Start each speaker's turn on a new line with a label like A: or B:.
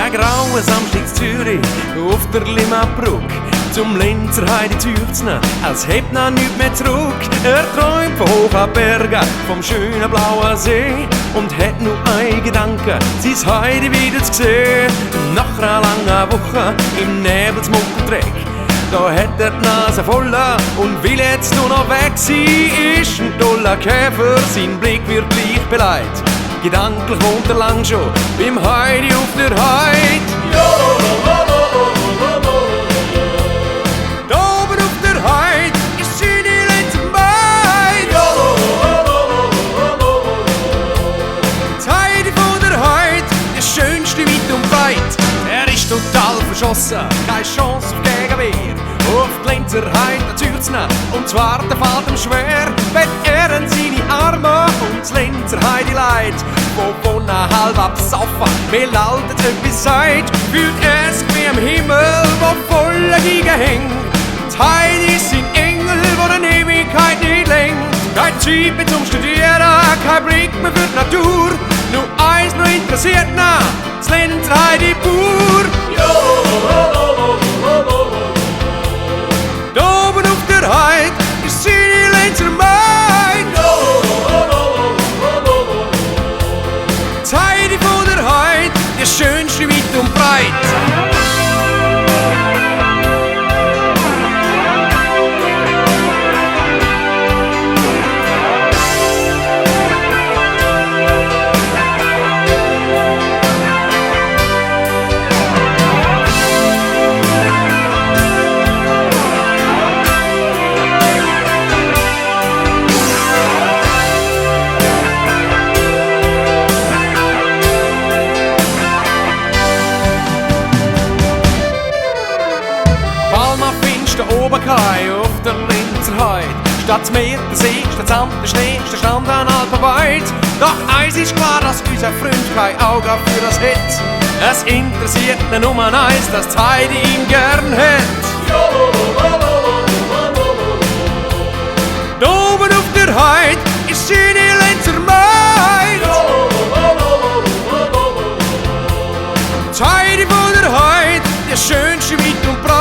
A: Ein grauer Samstag in Zürich auf der Limmatbrücke. Zum Linzer Heidi zücht's ihn, als hebt noch nichts mehr zurück. Er träumt von hoch an Bergen, vom schönen blauen See und hat nur einen Gedanken, sein Heidi wieder zu sehen. Nach einer langen Woche im Nebelsmuckeldreck, da hat er die Nase voll und will jetzt nur noch weg sein. Ist ein toller Käfer, sein Blick wird gleich beleidigt. Gedanklich wohnt er lang schon beim Heidi auf der Heid. Da oben auf der Heid ist seine letzte Beid. Die Heidi von der Heid, der schönste weit und breit. Er ist total verschossen, keine Chance auf Gegenwehr. Auf die Linzer Heid, da zücht's ihn, und das Warten fällt ihm schwer. Wenn er in seine Arme und das Linzer Heidi leid, wo wohnen halb absoffen, weil altert etwas sagt, fühlt er sich wie am Himmel, wo voller Giga hängt. Die Heidi ist sein Engel, wo der Ewigkeit nicht lenkt. Kein Zeit mehr zum Studieren, kein Blick mehr für die Natur. Nur eins noch interessiert ihn, das Linzer Heidi pur. Da oben auf der Heid ist seine letzte Beid. Die Heidi von der Heid, der schönste weit und breit. Auf der Linzer Heid, statt das Meer, der See, statt Sand, der Schnee, der Strand an Alpenweit. Doch eins ist klar, dass unser Freund kein Auge für das hat. Es interessiert ihn nur eins, dass die Heidi ihn gern hat. Da oben auf der Heid ist seine Linzer Maid. Die Heidi von der Heid, der schönste weit und breit.